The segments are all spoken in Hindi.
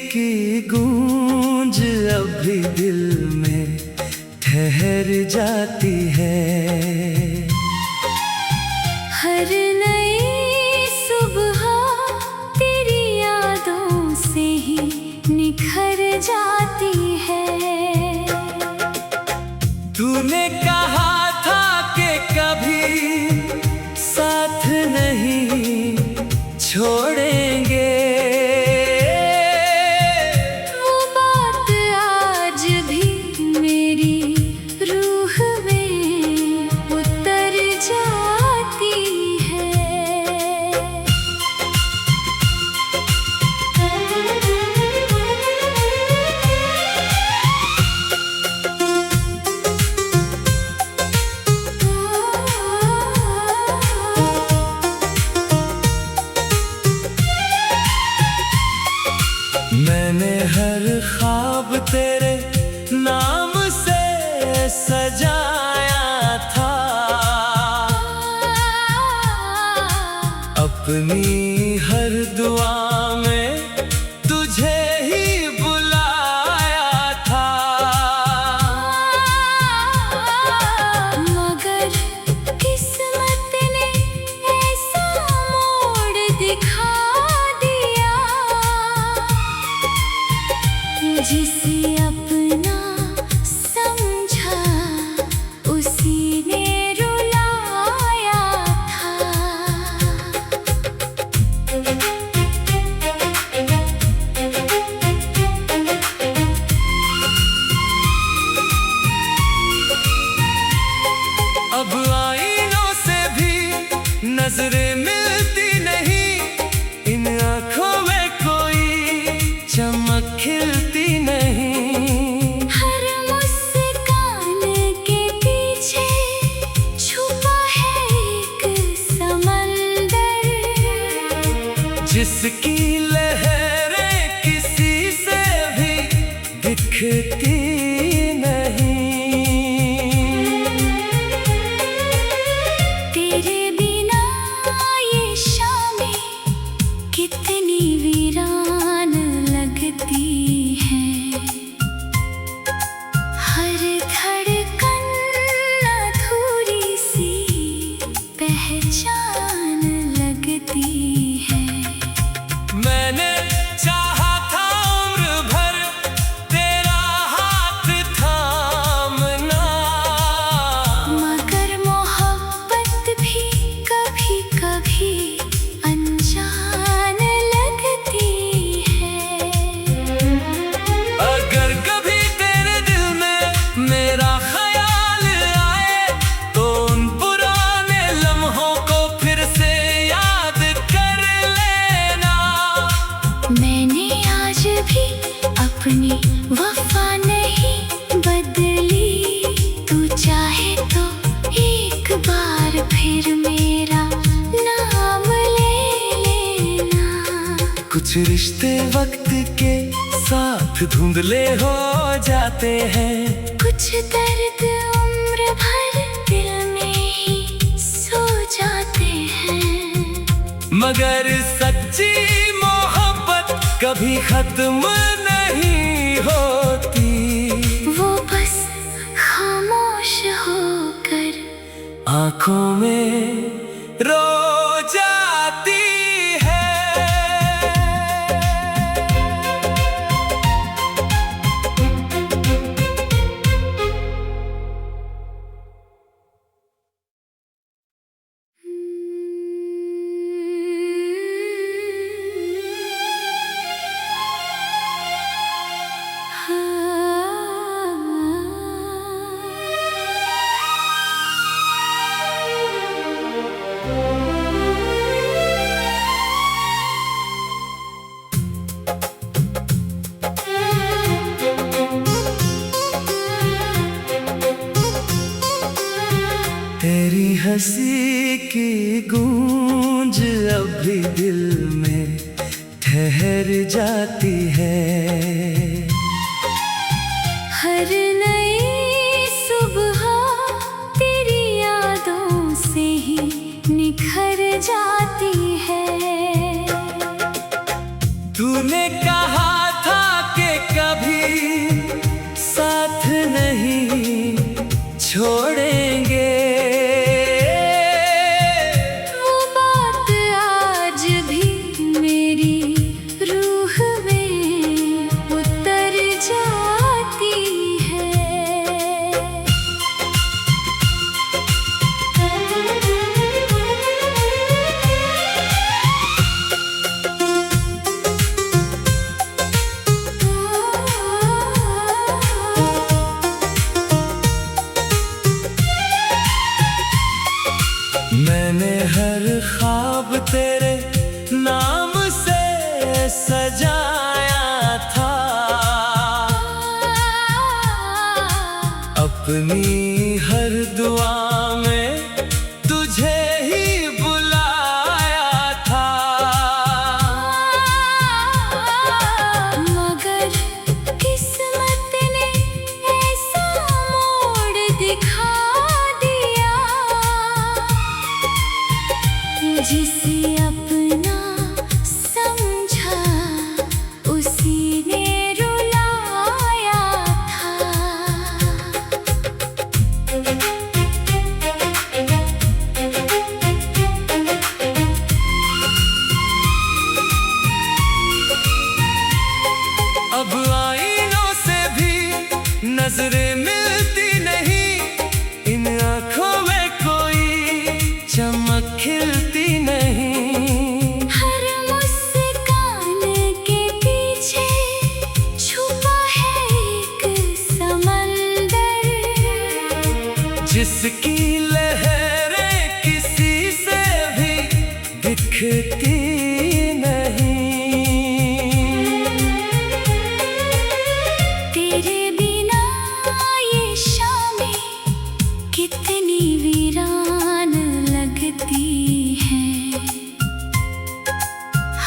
की गूंज अब भी दिल में ठहर जाती है। हर नई सुबह तेरी यादों से ही निखर जाती है। तूने कहा था कि कभी साथ नहीं छोड़ेंगे, वो बात आज भी मेरी रूह में उतर जाती है। मैंने हर ख्वाब तेरे नाम से सजाया था, अपनी हर दुआ में तुझे ही बुलाया था। मगर किस्मत ने ऐसा मोड़ दिखा दिया, जिसे अपना समझा उसी ने रुलाया था। अब आईनों से भी नजरें मिलती नहीं, इन आँखों में कोई चमक खिलती नहीं। हर मुस्कान के पीछे छुपा है एक समंदर, जिसकी लहरें किसी से भी दिखती नहीं। तेरे बिना ये शामें कितनी वीरान लगती है। हर धड़कन अधूरी सी पहचान लगती है। मैंने चाहा था उम्र भर तेरा हाथ थामना, मगर मोहब्बत भी कभी कभी अनजान लगती है। अगर कभी तेरे दिल में मेरा ख्याल आए तो उन पुराने लम्हों को फिर से याद कर लेना। मैंने आज भी अपनी वफा नहीं बदली, तू चाहे तो एक बार फिर मेरा नाम ले लेना। कुछ रिश्ते वक्त के साथ धुंधले हो जाते हैं, कुछ दर्द उम्र भर दिल में ही सो जाते हैं। मगर सच्ची मोहब्बत कभी खत्म नहीं होती, वो बस खामोश होकर आंखों में रो जाती है। तेरी हंसी की गूंज अब भी दिल में ठहर जाती है। हर नई सुबह तेरी यादों से ही निखर जाती है। तूने कहा था कि कभी साथ नहीं छोड़ेंगे। वो बात आज भी मेरी रूह में उतर जाती है। मैंने हर ख्वाब तेरे नाम से सजाया था, अपनी हर दुआ में तुझे ही बुलाया था। मगर किस्मत ने ऐसा मोड़ दिखा दिया, जिसे अपना समझा उसी ने रुलाया था। अब आईनों से भी नजरें मिलती नहीं, इन आँखों में कोई चमक खिलती नहीं। हर मुस्कान के पीछे छुपा है एक समंदर, जिसकी लहरें किसी से भी दिखती नहीं। तेरे बिना ये शामें कितनी वीरान लगती है।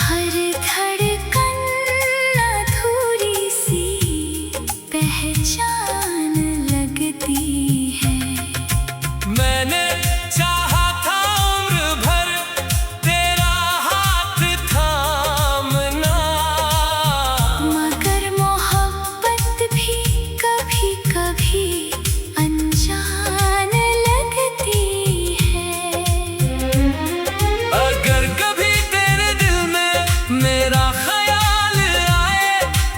हर धड़कन अधूरी सी पहचान लगती है। मैंने चाहा था उम्र भर तेरा हाथ थामना, मगर मोहब्बत भी कभी कभी अनजान लगती है। अगर कभी तेरे दिल में मेरा ख्याल आए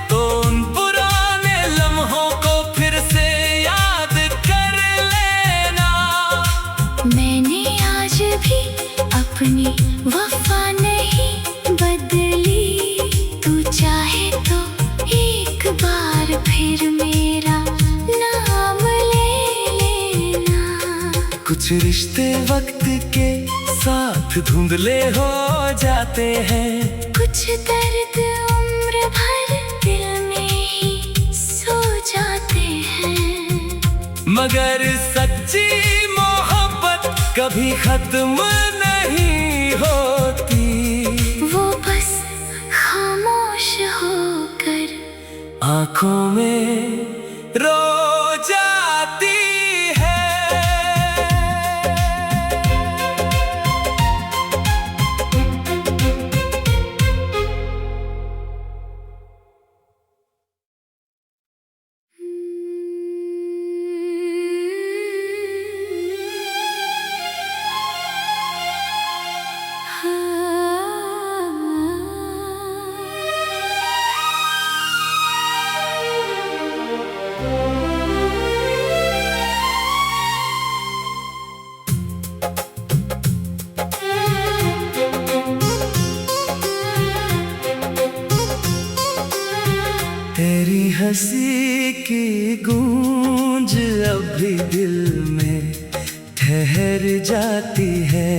तो उन पुराने लम्हों को फिर से याद कर लेना। मैंने आज भी अपनी वफा नहीं बदली, तू चाहे तो एक बार फिर मेरा नाम ले लेना। कुछ रिश्ते वक्त के साथ धुंधले हो जाते हैं, कुछ दर्द उम्र भर दिल में ही सो जाते हैं। मगर सच्ची मोहब्बत कभी खत्म नहीं होती। वो बस खामोश होकर आँखों में रो जाती है। तेरी हंसी की गूंज अब भी दिल में ठहर जाती है।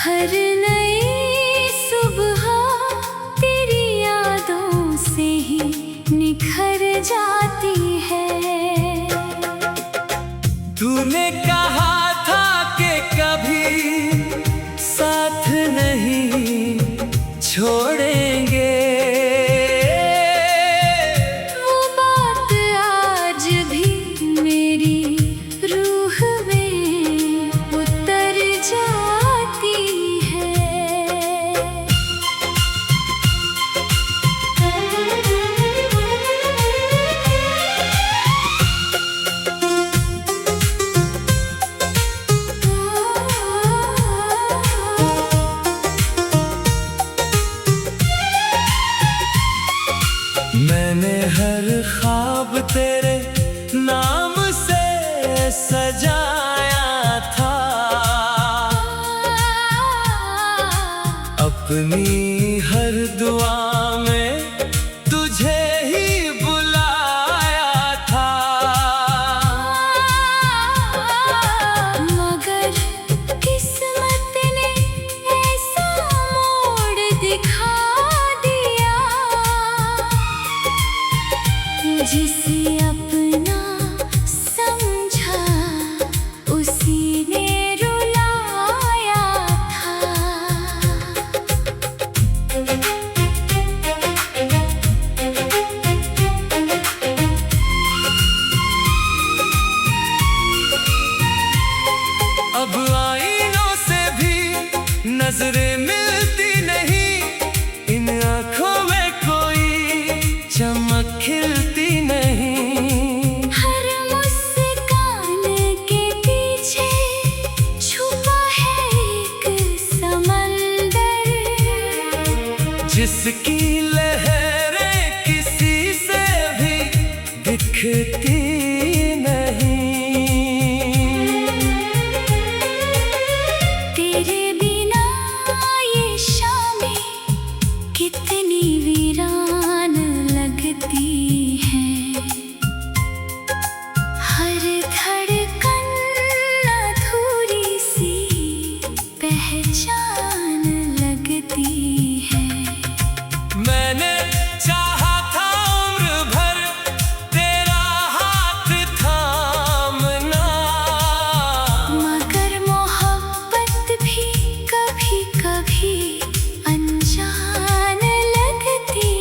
हर नई सुबह तेरी यादों से ही निखर जाती है। तूने कहा था कि कभी साथ नहीं छोड़ेंगे, वो बात आज भी मेरी रूह में उतर जाती है। मैंने हर ख्वाब तेरे नाम से सजाया था, अपनी हर दुआ में तुझे ही बुलाया था। मगर किस्मत ने ऐसा मोड़ दिखा दिया, जिसे अपना समझा उसी ने रुलाया था। अब आईनों से भी नजरें मिलती नहीं, इन आँखों में कोई चमक खिलती नहीं। हर मुस्कान के पीछे छुपा है एक समंदर, जिसकी लहरें किसी से भी दिखती नहीं। तेरे बिना ये शामें कितनी वीरान लगती है, हर धड़कन अधूरी सी पहचान लगती है। मैंने चाहा था उम्र भर तेरा हाथ थामना, मगर मोहब्बत भी कभी कभी अनजान लगती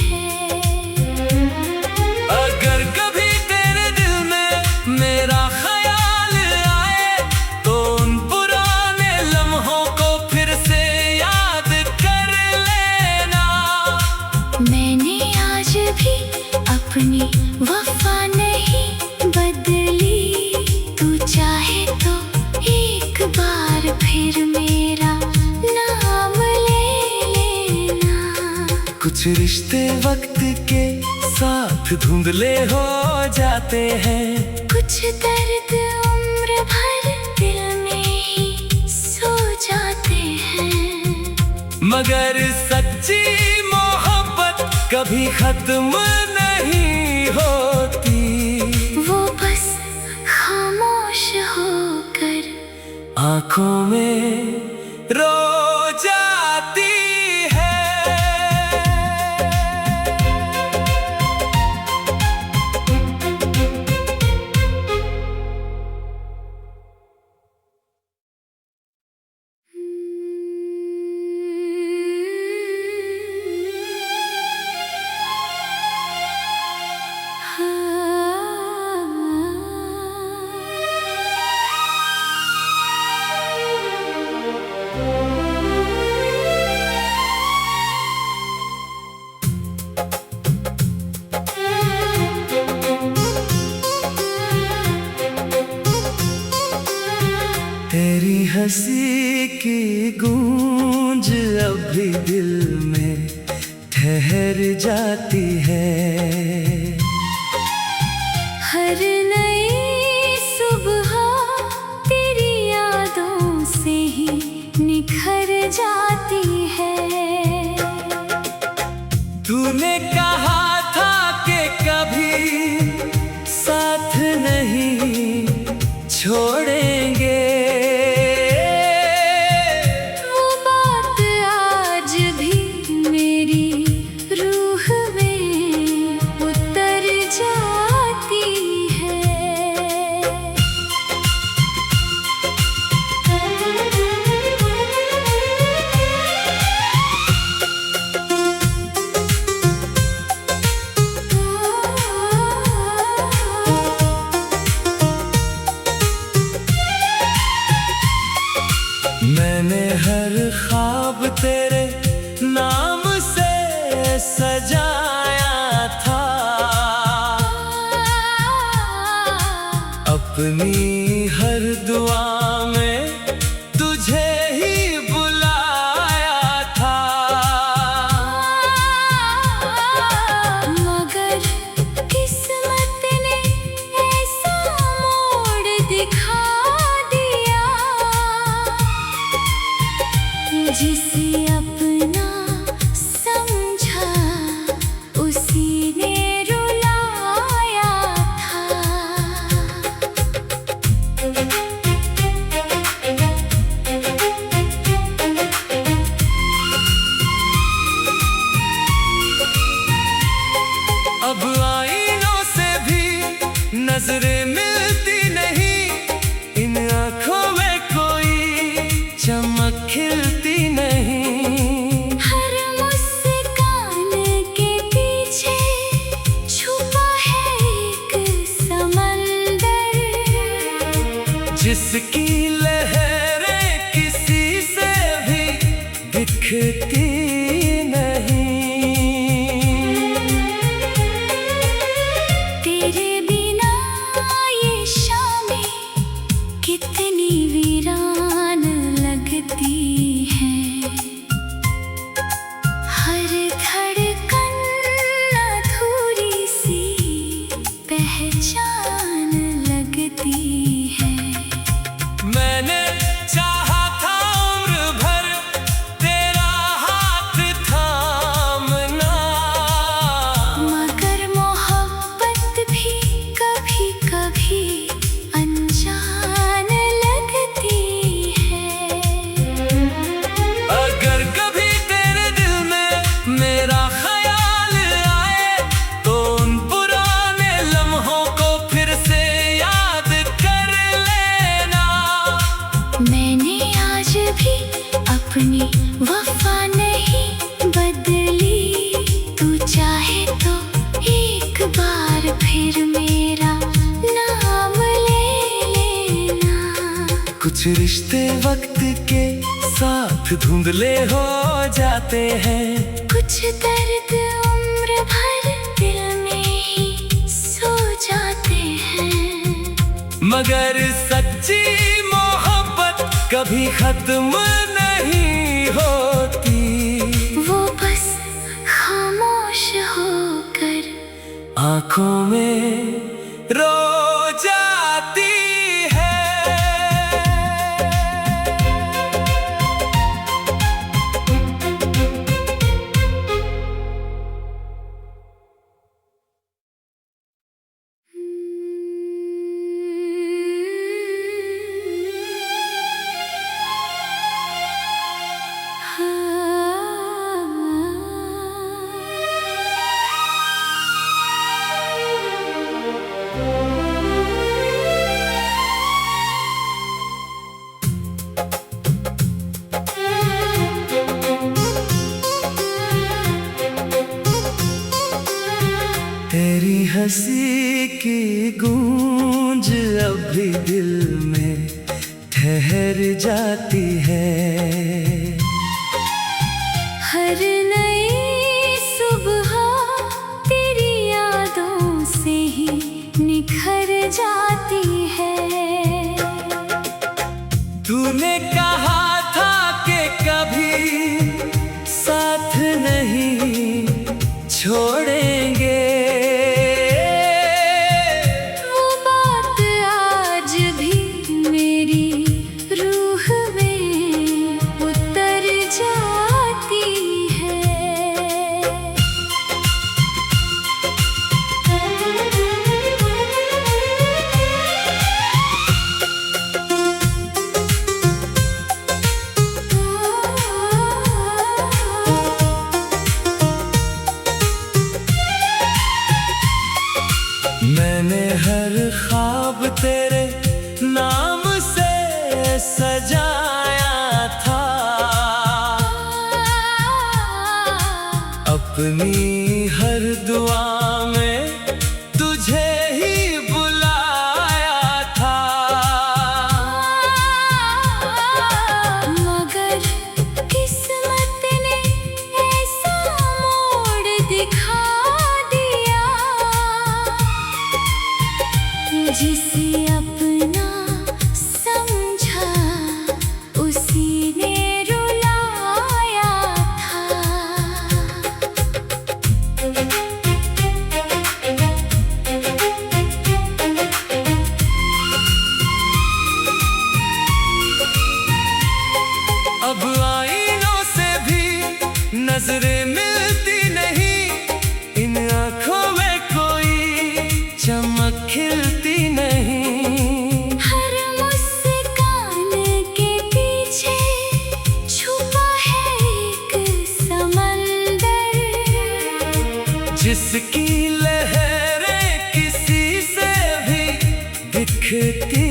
है। अगर कभी तेरे दिल में मेरा ख्याल आए तो उन पुराने लम्हों को फिर से याद कर लेना। मैंने आज भी अपनी वफा नहीं बदली, तू चाहे तो एक बार फिर मेरा नाम ले लेना। कुछ रिश्ते वक्त के साथ धुंधले हो जाते हैं, कुछ दर्द उम्र भर दिल में ही सो जाते हैं, मगर सच्ची मोहब्बत कभी खत्म नहीं होती। वो बस खामोश होकर आँखों में रो जाती है। तेरी हंसी की गूंज अभी दिल में ठहर जाती है। हर नई सुबह तेरी यादों से ही निखर जाती है। तूने कहा था कि कभी साथ नहीं छोड़ेंगे, वो बात आज भी मेरी रूह में उतर जाती है। जिसकी लहरें किसी से भी दिखती नहीं। तेरे बिना ये शामें कितनी वीरान लगती है। हर धड़कन अधूरी सी पहचान लगती है। मैंने चाहा था उम्र भर तेरा हाथ थामना, मगर मोहब्बत भी कभी कभी अनजान लगती है। अगर कभी तेरे दिल में मेरा ख्याल आए तो उन पुराने लम्हों को फिर से याद कर लेना। मैंने आज भी अपनी वफा नहीं बदली, तू चाहे तो एक बार फिर मेरा नाम ले लेना। कुछ रिश्ते वक्त के साथ धुंधले हो जाते हैं, कुछ दर्द उम्र भर दिल में ही सो जाते हैं। मगर सच्ची मोहब्बत कभी खत्म नहीं होती। वो बस खामोश होकर आंखों में रो जाती है। तेरी हंसी की गूंज अब भी दिल में ठहर जाती है। हर नई सुबह तेरी यादों से ही निखर जाती है। तूने कहा था कि कभी साथ नहीं छोड़ेंगे, वो बात आज भी मेरी रूह में उतर जाती है। मैंने हर ख्वाब तेरे नाम से सजाया था, अपनी हर दुआ में तुझे ही बुलाया था। मगर किस्मत ने ऐसा मोड़ दिखा दिया, जिसे अपना समझा उसी ने रुलाया था। अब आईनों से भी नजरें मिलती नहीं, इन आँखों में कोई चमक खिलती नहीं। हर मुस्कान के पीछे छुपा है एक समंदर, जिसकी लहरें किसी से भी दिखती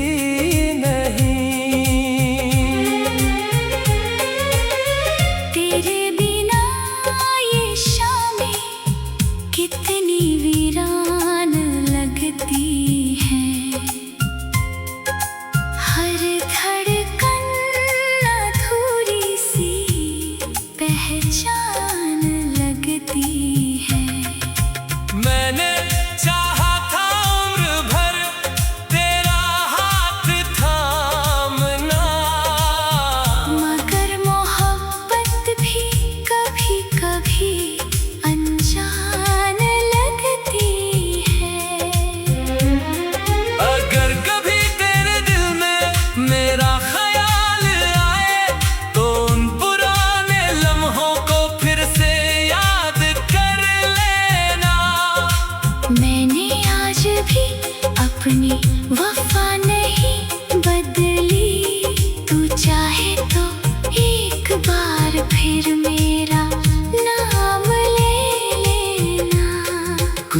नहीं। तेरे बिना ये शामें कितनी वीरान लगती है। हर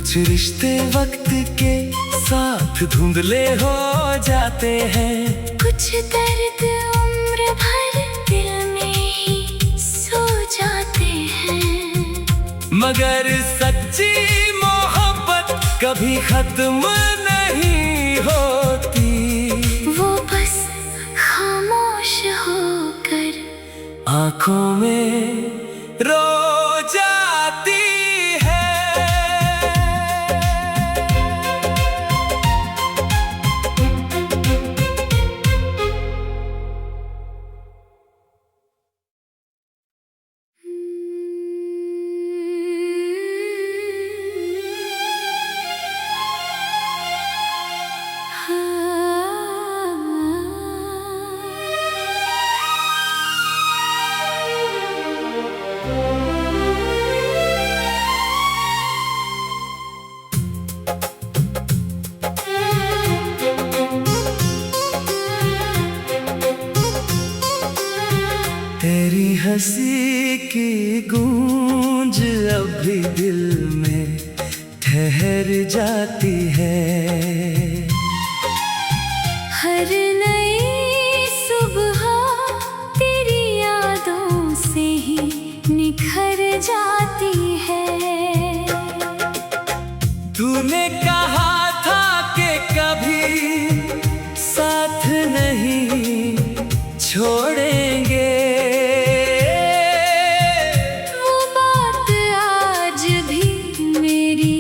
कुछ रिश्ते वक्त के साथ धुंधले हो जाते हैं, कुछ दर्द उम्र भर दिल में ही सो जाते हैं। मगर सच्ची मोहब्बत कभी खत्म नहीं होती, वो बस खामोश होकर आंखों में रो जाती है। तेरी हंसी की गूंज अभी दिल में ठहर जाती है। हर नई सुबह तेरी यादों से ही निखर जाती है। तूने कहा था कि कभी साथ नहीं छोड़ेंगे, वो बात आज भी मेरी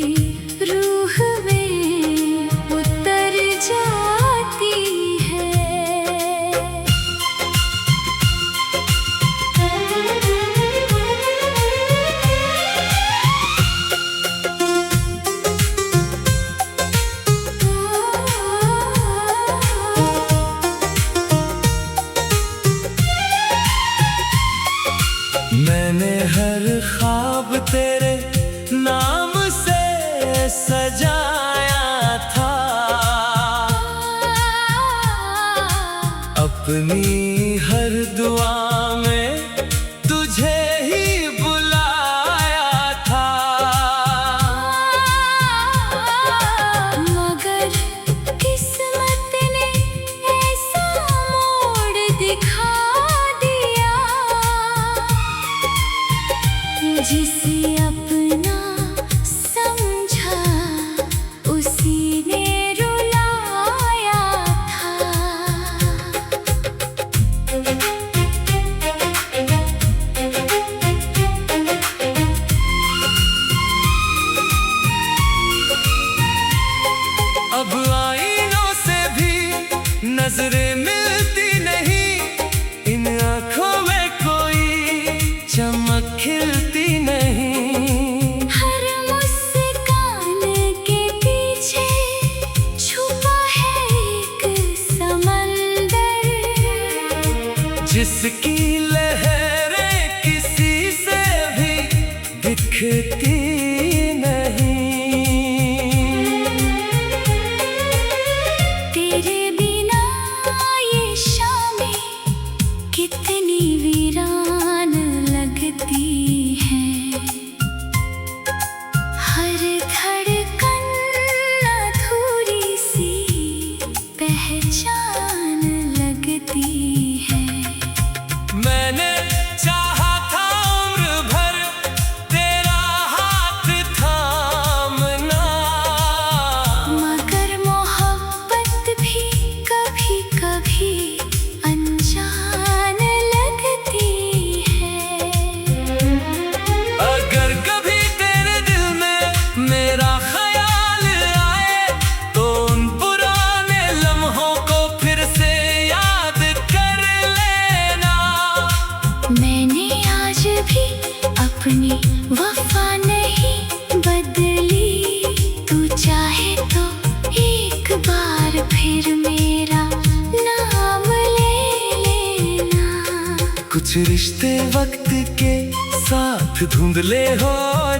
रूह में उतर जाती है। मैंने हर ख्वाब तेरे नाम से सजाया था, अपनी हर दुआ में तुझे ही बुलाया था। मगर किस्मत ने ऐसा मोड़ दिखा दिया, जिसे अपना समझा उसी ने रुलाया था। अब आईनों से भी नजरें मिलती नहीं, इन आँखों में कोई चमक खिलती नहीं। हर मुस्कान के पीछे छुपा है एक समंदर, जिसकी लहरें किसी से भी दिखती नहीं। तेरे बिना ये शामें कितनी वीरान लगती हैं। हर धड़कन अधूरी सी पहचान लगती है। मैंने चाहा था उम्र भर तेरा हाथ थामना, मगर मोहब्बत भी कभी कभी अनजान लगती है। अगर कभी तेरे दिल में मेरा ख्याल आए तो उन पुराने लम्हों को फिर से याद कर लेना। मैंने आज भी अपनी वफा नहीं बदली, तू चाहे तो एक बार फिर मेरा नाम ले लेना। कुछ रिश्ते वक्त के साथ धुंधले हो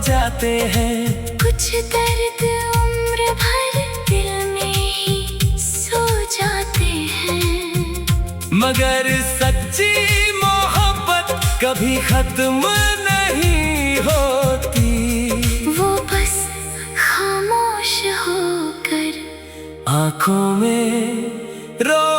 जाते हैं, कुछ दर्द उम्र भर दिल में ही सो जाते हैं। मगर सच्ची मोहब्बत कभी खत्म नहीं होती, वो बस खामोश आंखों में रो